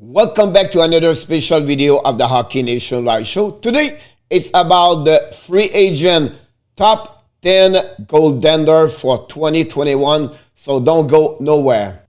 Welcome back to another special video of the Hockey Nation Live Show. Today, it's about the free agent top 10 goaltender for 2021, so don't go nowhere.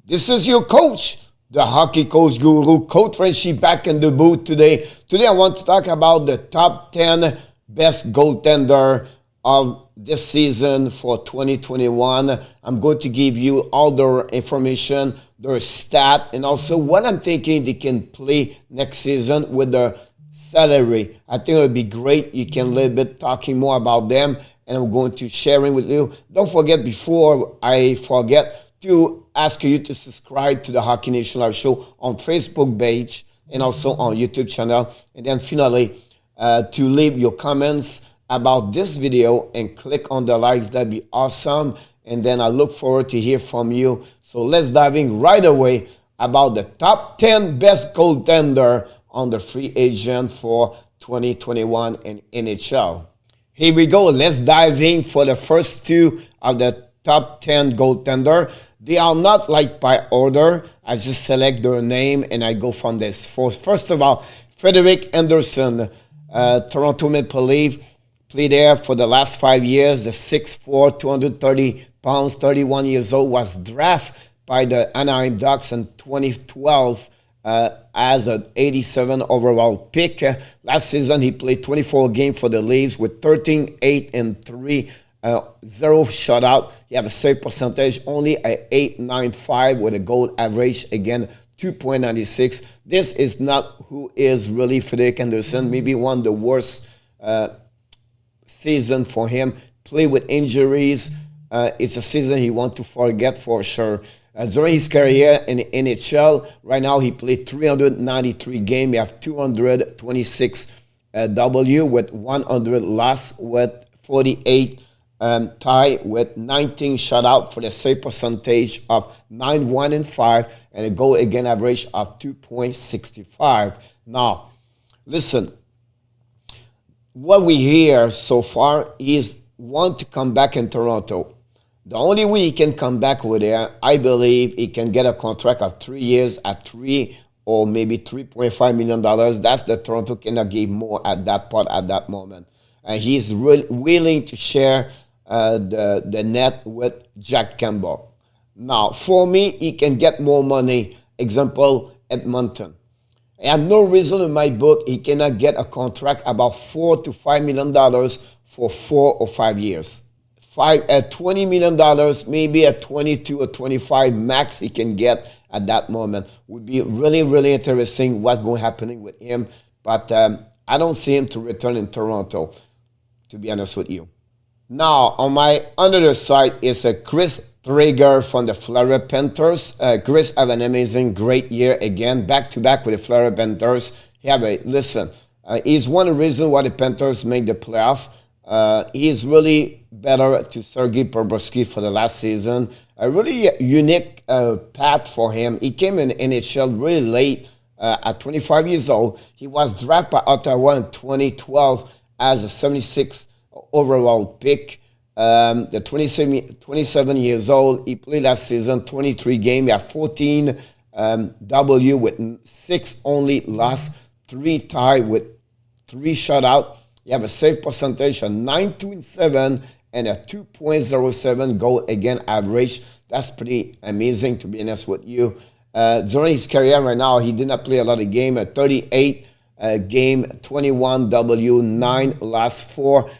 This is your coach, the hockey coach guru, Coach Frenchy, back in the booth today. Today, I want to talk about the top 10 best goaltender of this season for 2021. I'm going to give you all their information, their stat, and also what I'm thinking they can play next season with their salary. I think it would be great. You can a little bit talking more about them, and I'm going to sharing with you. Don't forget, before I forget, to ask you to subscribe to the Hockey Nation Live Show on Facebook page and also on YouTube channel. And then finally, to leave your comments about this video and click on the likes. That'd be awesome. And then I look forward to hear from you. So let's dive in right away about the top 10 best goaltender on the free agent for 2021 in NHL. Here we go. Let's dive in for the first two of the top 10 goaltender. They are not like by order. I just select their name and I go from this. First of all, Frederik Andersen, Toronto Maple Leaf. Played there for the last 5 years. The 6'4", 230 pounds, 31 years old, was drafted by the Anaheim Ducks in 2012 as an 87 overall pick. Last season, he played 24 games for the Leafs with 13, 8, and 3, 0 shutout. He have a save percentage only at .895 with a goal average, again, 2.96. This is not who is really Frederik Andersen. Maybe one of the worst season for him. Play with injuries. It's a season he wants to forget for sure. During his career in the NHL, right now he played 393 games. He have 226 W with 100 loss with 48 tie with 19 shutout for the save percentage of 9.1 and a goal again average of 2.65. Now, listen. What we hear so far is want to come back in Toronto. The only way he can come back over there, I believe he can get a contract of 3 years at $3 or maybe $3.5 million. That's the Toronto cannot give more at that part at that moment. And he's really willing to share the net with Jack Campbell. Now, for me, he can get more money. Example, Edmonton. I have no reason in my book he cannot get a contract about $4 to $5 million for 4 or 5 years. $20 million, maybe a 22 or 25 max he can get at that moment. Would be really, really interesting what's going to happen with him. But I don't see him to return in Toronto, to be honest with you. Now, on my other side is a Chris Traeger from the Florida Panthers. Chris have an amazing, great year again, back-to-back with the Florida Panthers. He's one of the reasons why the Panthers make the playoff. He is really better to Sergei Bobrovsky for the last season. A really unique path for him. He came in NHL really late at 25 years old. He was drafted by Ottawa in 2012 as a 76 overall pick. The 27 years old, he played last season, 23 games. He had 14 W with 6 only loss, 3 tie with 3 shutout. You have a save percentage of 9.27 and a 2.07 goal again average. That's pretty amazing, to be honest with you. During his career right now, he did not play a lot of games. 38 game, 21 W, 9 loss, 4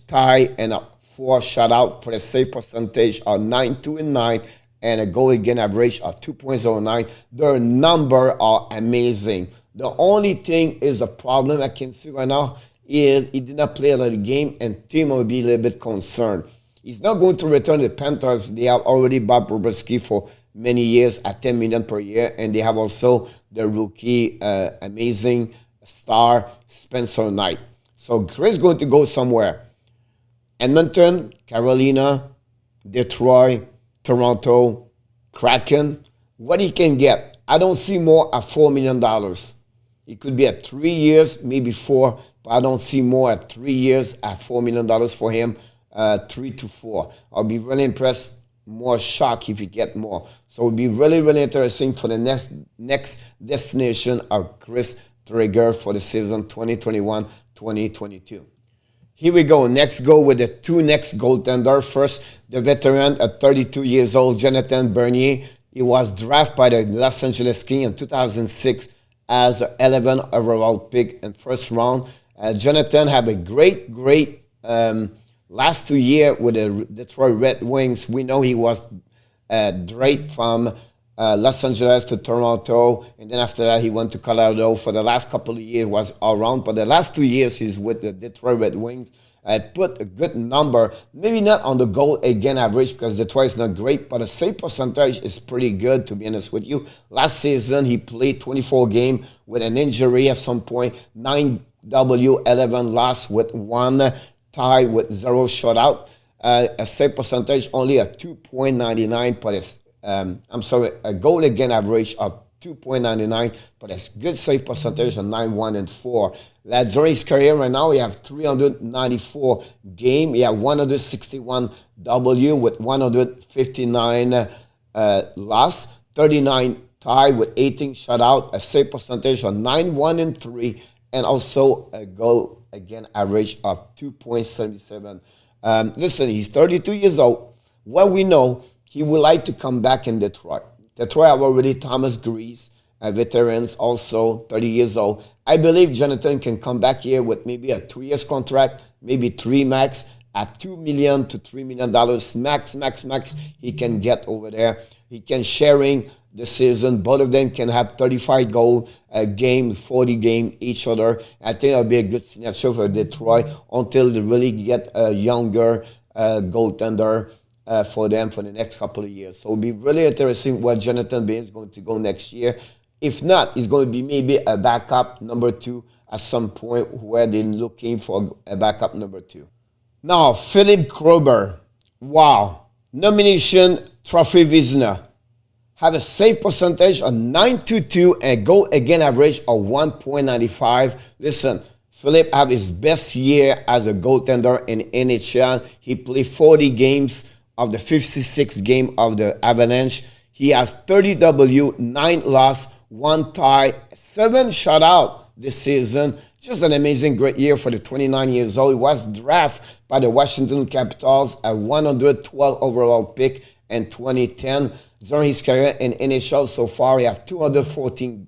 tie, and a 4 shutout for the save percentage of 9.29 and a goal again average of 2.09. Their numbers are amazing. The only thing is a problem I can see right now is he did not play a lot of game, and team will be a little bit concerned. He's not going to return to the Panthers. They have already bought Bobrovsky for many years at $10 million per year, and they have also the rookie amazing star Spencer Knight. So Chris is going to go somewhere. Edmonton, Carolina, Detroit, Toronto, Kraken. What he can get, I don't see more at $4 million. It could be at 3 years, maybe 4, but I don't see more at 3 years at $4 million for him. 3 to 4. I'll be really impressed, more shocked if you get more. So it'll be really, really interesting for the next destination of Chris Trigger for the season 2021-2022. Here we go. Next go with the two next goaltender. First, the veteran at 32 years old, Jonathan Bernier. He was drafted by the Los Angeles Kings in 2006 as an 11 overall pick in first round. Jonathan had a great last 2 years with the Detroit Red Wings. We know he was draped from Los Angeles to Toronto, and then after that he went to Colorado. For the last couple of years was all around, but the last 2 years he's with the Detroit Red Wings. Put a good number, maybe not on the goal again average because Detroit is not great, but the save percentage is pretty good, to be honest with you. Last season he played 24 games with an injury at some point, 9 W, 11 loss with 1 tie with 0 shutout. A save percentage only at 2.99, but it's a goal again average of 2.99, but it's good save percentage of 9-1-4. During his career right now, he have 394 game. He have 161 W with 159 loss, 39 tie with 18 shutout, a save percentage of 9-1-3, and also a goal again average of 2.77. Listen, he's 32 years old. What we know, he would like to come back in Detroit. Detroit have already Thomas Grease, veterans, also 30 years old. I believe Jonathan can come back here with maybe a 2 years contract, maybe 3 max, at $2 million to $3 million max he can get over there. He can sharing the season. Both of them can have 35 goal a game, 40 game each other. I think it'll be a good signature for Detroit until they really get a younger goaltender for them for the next couple of years. So it'll be really interesting what Jonathan Bain is going to go next year. If not, it's going to be maybe a backup number 2 at some point where they're looking for a backup number 2. Now, Philip Grubauer, wow, nomination trophy Vizina, have a save percentage of 9.22 and goal again average of 1.95. Listen, Philip have his best year as a goaltender in NHL. He played 40 games of the 56 game of the Avalanche. He has 30 W, 9 loss, 1 tie, 7 shutout this season. Just an amazing, great year for the 29 years old. He was drafted by the Washington Capitals at 112 overall pick in 2010. During his career in NHL so far, he has 214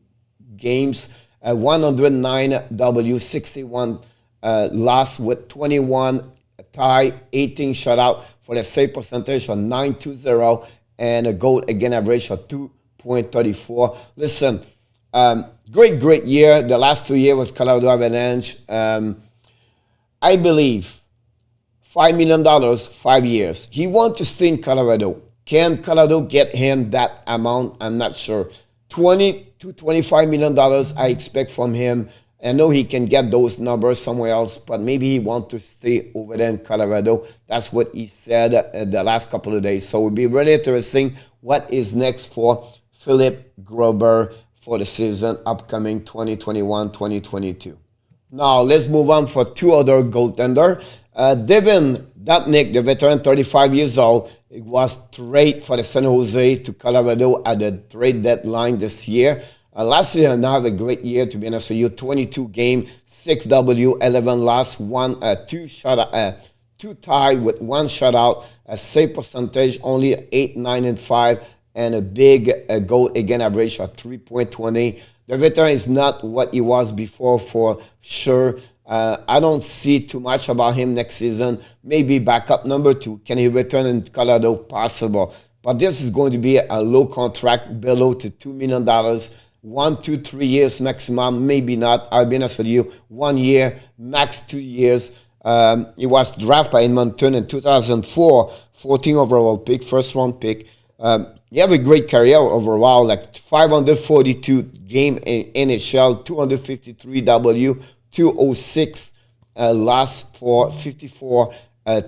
games, 109 W, 61 loss with 21 tie, 18 shutout for the save percentage of 9.20 and a goal again average of 2.34. Listen, great year. The last 2 years was Colorado Avalanche. I believe $5 million, 5 years. He wants to stay in Colorado. Can Colorado get him that amount? I'm not sure. $20 to $25 million I expect from him. I know he can get those numbers somewhere else, but maybe he wants to stay over there in Colorado. That's what he said the last couple of days. So it will be really interesting what is next for Philip Grubauer for the season upcoming 2021-2022. Now, let's move on for 2 other goaltender. Devan Dubnyk, the veteran, 35 years old, it was traded for the San Jose to Colorado at the trade deadline this year. Last year, now have a great year, to be honest with you. 22 game, 6 W, 11 loss, 2 tie with 1 shutout, a save percentage only 8.9-5, and a big goal again average of 3.20. The veteran is not what he was before for sure. I don't see too much about him next season. Maybe backup number 2. Can he return in Colorado? Possible. But this is going to be a low contract, below to $2 million. 1, 2, 3 years maximum, maybe not. I'll be honest with you. 1 year, max 2 years. He was drafted by Edmonton in 2004, 14 overall pick, first round pick. He have a great career overall, like 542 game in NHL, 253 W, 206 loss for 54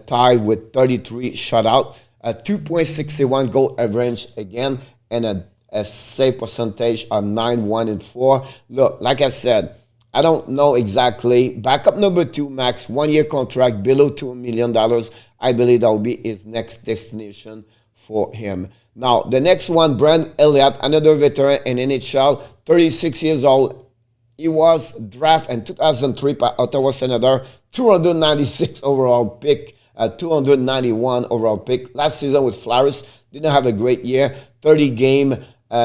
tie with 33 shutout, 2.61 goal average again, and a save percentage of 9.1-4. Look, like I said, I don't know exactly. Backup number 2, max 1 year contract below $2 million. I believe that will be his next destination for him. Now, the next one, Brent Elliott, another veteran in NHL, 36 years old. He was drafted in 2003 by Ottawa Senators, 296 overall pick, 291 overall pick. Last season with Flyers, didn't have a great year. 30 game,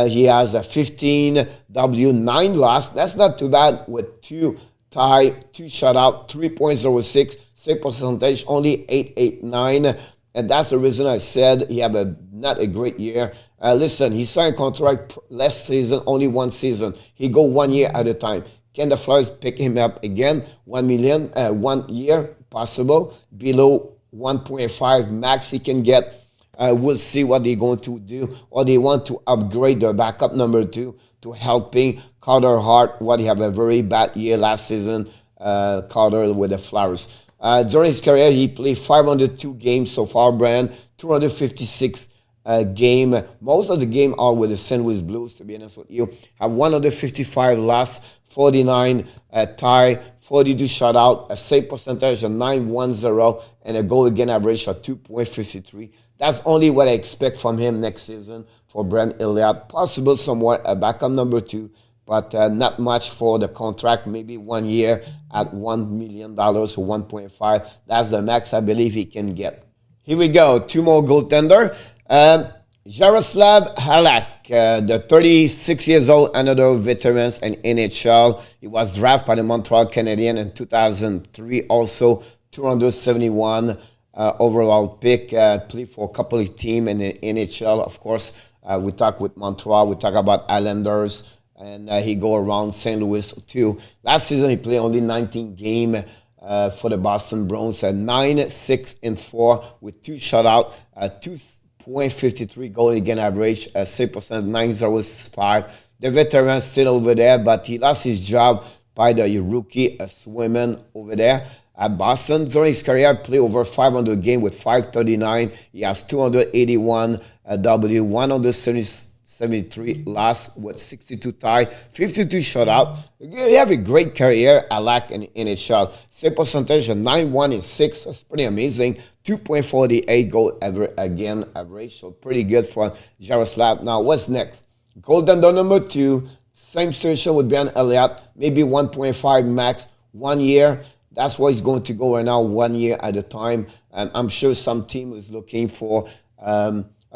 he has a 15 W, 9 loss. That's not too bad with 2 tie, 2 shutout, 3.06, save percentage, only 889. And that's the reason I said he had not a great year. Listen, he signed a contract last season, only 1 season. He go 1 year at a time. Can the Flyers pick him up again? 1 million, 1 year, possible. Below 1.5 max he can get. We'll see what they're going to do. Or they want to upgrade their backup number 2 to helping Carter Hart, what he had a very bad year last season, Carter with the Flyers. During his career, he played 502 games so far, Brian, 256 game. Most of the game are with the St. Louis Blues, to be honest with you. Have 155 loss, 49 tie, 42 shutout, a save percentage of 910, and a goal against average of 2.53. That's only what I expect from him next season for Brent Elliott. Possible somewhat a backup number 2, but not much for the contract. Maybe 1 year at $1 million or 1.5. That's the max I believe he can get. Here we go. 2 more goaltender. Jaroslav Halak, the 36 years old, another veteran in NHL. He was drafted by the Montreal Canadiens in 2003. Also 271 overall pick. Played for a couple of teams in the NHL. Of course, we talk with Montreal. We talk about Islanders. And he go around St. Louis too. Last season he played only 19 games for the Boston Bruins. 9-6-4 with 2 shutout, 2.53 goal against average, 6%, 905. The veteran still over there, but he lost his job by the rookie Swayman over there at Boston. During his career, played over 500 games with 539. He has 281 W, 173 loss with 62 tie, 52 shutout. You have a great career, Halak, in NHL. Save percentage of 9-1-6. That's pretty amazing. 2.48 goal average. So pretty good for Jaroslav. Now, what's next? Goaltender number 2. Same situation with Brent Elliott. Maybe 1.5 max, 1 year. That's where he's going to go right now, 1 year at a time. And I'm sure some team is looking for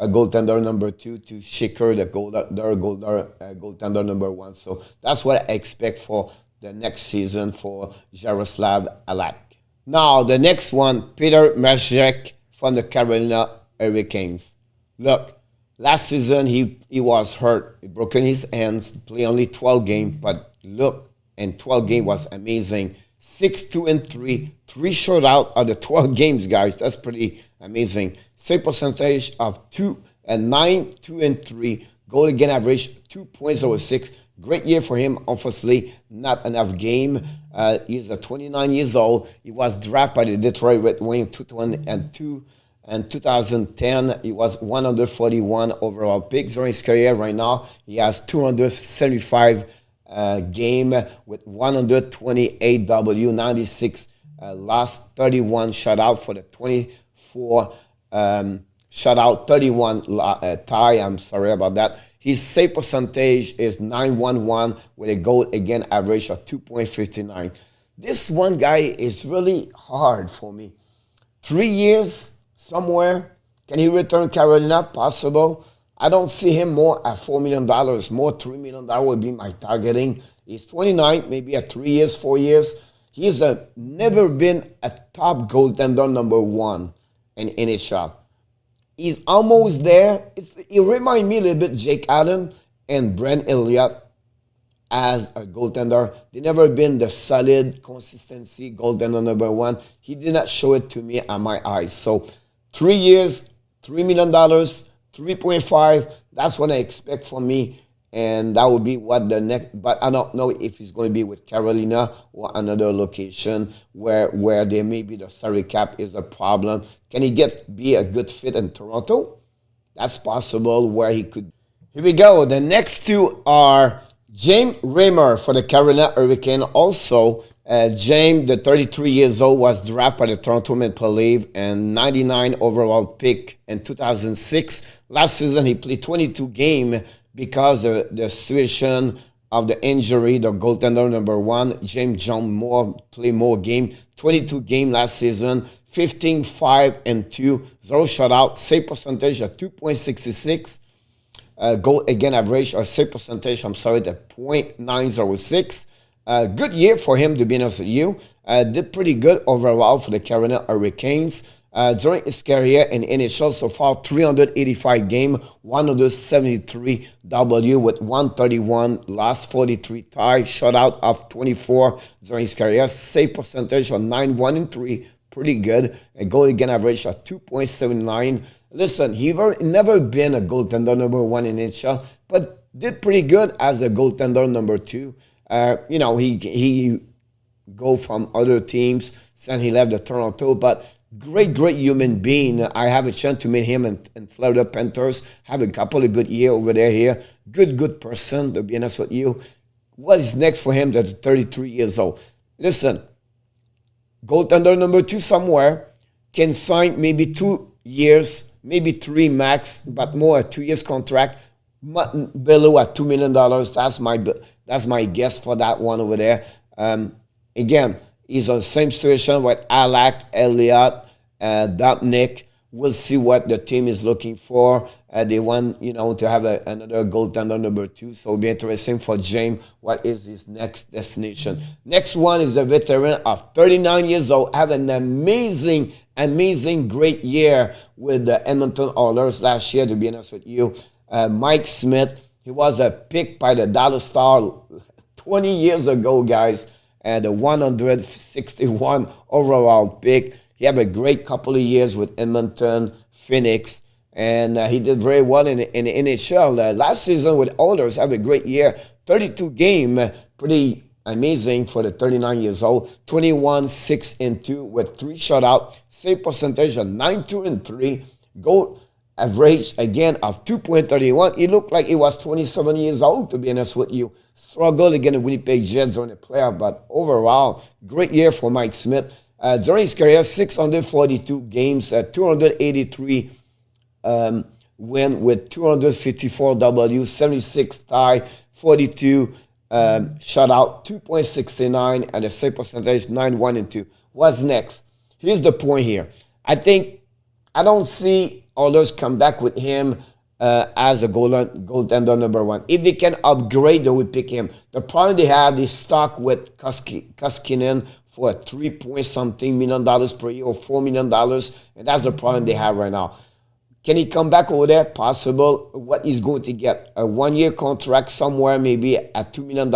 a goaltender number 2 to shaker the goaltender number 1. So that's what I expect for the next season for Jaroslav Halak. Now, the next one, Peter Mrazek from the Carolina Hurricanes. Look, last season he was hurt. He broke his hands, played only 12 games, but look, and 12 games was amazing. 6-2-3, 3 shutout out of the 12 games, guys. That's pretty amazing. Save percentage of 2-9-2-3. Goal against average 2.06. Great year for him. Obviously, not enough game. He's 29 years old. He was drafted by the Detroit Red Wings in 2010. He was 141 overall pick. During his career right now, he has 275 game with 128 W, 96 loss, 31 shutout for the 24 shutout, 31 tie. I'm sorry about that. His save percentage is 911 with a goal against average of 2.59. This one guy is really hard for me. 3 years somewhere. Can he return Carolina? Possible. I don't see him more at $4 million. More $3 million would be my targeting. He's 29, maybe at 3 years, 4 years. He's never been a top goaltender number 1 in NHL. He's almost there. He reminds me a little bit Jake Allen and Brent Elliott as a goaltender. They never been the solid consistency goaltender number 1. He did not show it to me on my eyes. So 3 years, $3 million, 3.5, that's what I expect from me. And that would be what the next, but I don't know if he's going to be with Carolina or another location where there may be the salary cap is a problem. Can he be a good fit in Toronto? That's possible where he could. Here we go. The next 2 are James Reimer for the Carolina Hurricanes, also James, the 33 years old, was drafted by the Toronto Maple Leafs and 99 overall pick in 2006. Last season, he played 22 games because of the situation of the injury. The goaltender number one, James John Moore, played more game, 22 game last season, 15, 5, and 2, 0 shutout, save percentage of 2.66. Goal again average or save percentage, at .906. Good year for him, to be honest with you. Did pretty good overall for the Carolina Hurricanes. During his career in NHL so far, 385 game, 173 W with 131 loss, 43 tie, shutout of 24 during his career. Save percentage of 9-1-3, pretty good. A goal again average of 2.79. Listen, he never been a goaltender number one in NHL, but did pretty good as a goaltender number two. He go from other teams since he left the Toronto, but great human being. I have a chance to meet him in Florida Panthers. Have a couple of good years over there here. Good person, to be honest with you. What is next for him? That's 33 years old. Listen, goaltender number two somewhere can sign maybe 2 years, maybe 3 max, but more a 2 years contract below at $2 million. That's my guess for that one over there. Again, he's on the same situation with Halak, Elliott, Dubnyk. We'll see what the team is looking for. They want, to have another goaltender number two. So it'll be interesting for James. What is his next destination? Next one is a veteran of 39 years old. Have an amazing, great year with the Edmonton Oilers last year, to be honest with you. Mike Smith, he was a pick by the Dallas Stars 20 years ago, guys. And the 161 overall pick. He had a great couple of years with Edmonton, Phoenix, and he did very well in the NHL. Last season with Oilers, have a great year. 32 game, pretty amazing for the 39 years old. 21, 6, and 2 with 3 shutout. Save percentage of 9-2-3. Goal average, again, of 2.31. He looked like he was 27 years old, to be honest with you. Struggled against the Winnipeg Jets on the playoff, but overall, great year for Mike Smith. During his career, 642 games, 283 win with 254 W, 76 tie, 42 shutout, 2.69, and a save percentage, 9-1-2. What's next? Here's the point here. I don't see others come back with him as a goaltender number one. If they can upgrade, they would pick him. The problem they have, they stuck with Koskinen for a $3-point-something million per year or $4 million, and that's the problem they have right now. Can he come back over there? Possible. What he's going to get? A 1-year contract somewhere, maybe at $2 million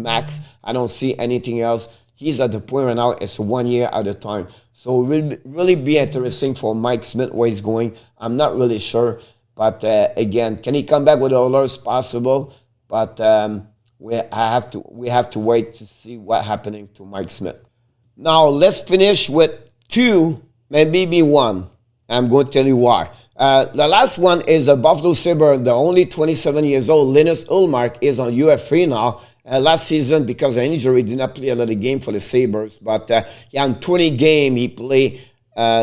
max. I don't see anything else. He's at the point right now, it's 1 year at a time. So it will really be interesting for Mike Smith where he's going. I'm not really sure. But again, can he come back with the Oilers? Possible. But we have to wait to see what's happening to Mike Smith. Now, let's finish with 2, maybe 1. I'm going to tell you why. The last one is the Buffalo Sabres. The only 27 years old, Linus Ullmark, is on UFA now. Last season, because of injury, did not play a lot of game for the Sabres. But in 20 games, he played.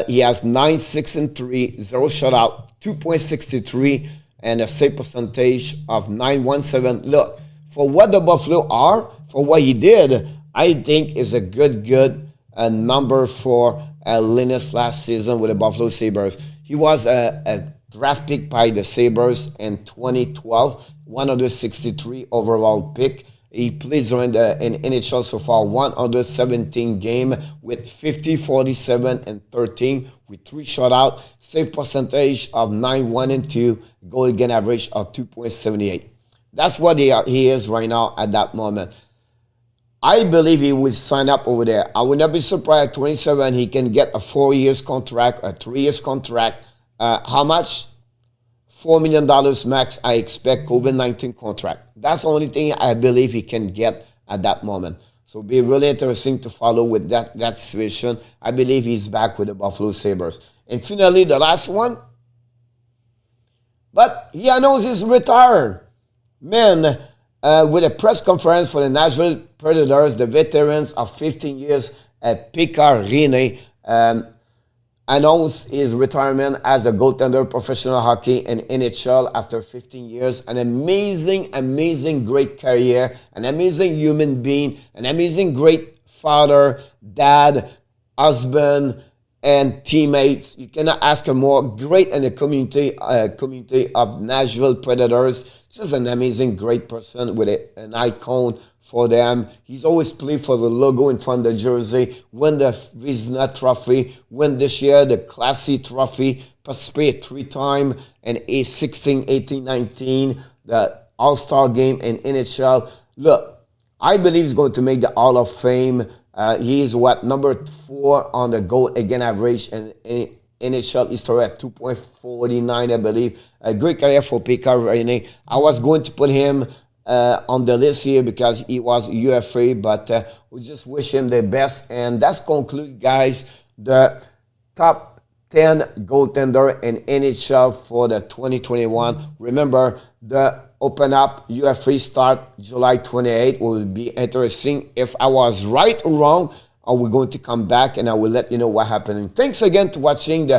He has 9, 6, and 3, 0 shutout, 2.63, and a save percentage of 9.17. Look, for what the Buffalo are, for what he did, I think is a good number for Linus last season with the Buffalo Sabres. He was a draft pick by the Sabres in 2012, 163 overall pick. He plays in NHL so far 117 game with 50, 47, and 13 with 3 shutout, save percentage of 9-1-2, goal against average of 2.78. That's what he is right now at that moment. I believe he will sign up over there. I would not be surprised at 27 he can get a 4 years contract, a 3 years contract. How much? $4 million max, I expect, COVID-19 contract. That's the only thing I believe he can get at that moment. So it'll be really interesting to follow with that situation. I believe he's back with the Buffalo Sabres. And finally, the last one. But he announced he's retired. Man, with a press conference for the Nashville Predators, the veterans of 15 years, Pekka Rinne, announced his retirement as a goaltender, professional hockey in NHL after 15 years. An amazing, great career, an amazing human being, an amazing, great father, dad, husband, and teammates. You cannot ask for more. Great in the community of Nashville Predators. Just an amazing, great person with an icon for them. He's always played for the logo in front of the jersey, win the Vizina Trophy, win this year the Classy Trophy, participate 3 times in A16, 18, 19, the All-Star game in NHL. Look, I believe he's going to make the Hall of Fame. He is number 4 on the goal against average in NHL history at 2.49, I believe. A great career for Pekka Rinne. I was going to put him on the list here because he was UFA, but we just wish him the best. And that's conclude, guys, the top 10 goaltender in NHL for the 2021. Remember, the open up UFA start July 28 will be interesting. If I was right or wrong, we're going to come back and I will let you know what happened. Thanks again for watching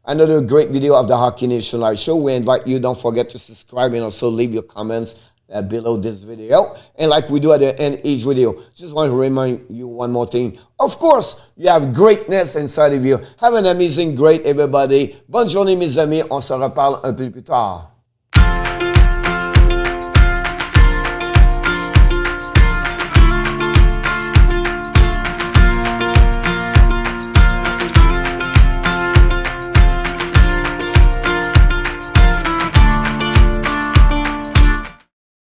another great video of the Hockey Nation Live Show. We invite you, don't forget to subscribe and also leave your comments below this video. And like we do at the end of each video, just want to remind you one more thing. Of course, you have greatness inside of you. Have an amazing, great everybody. Bonne journée, mes amis. On se reparle un peu plus tard.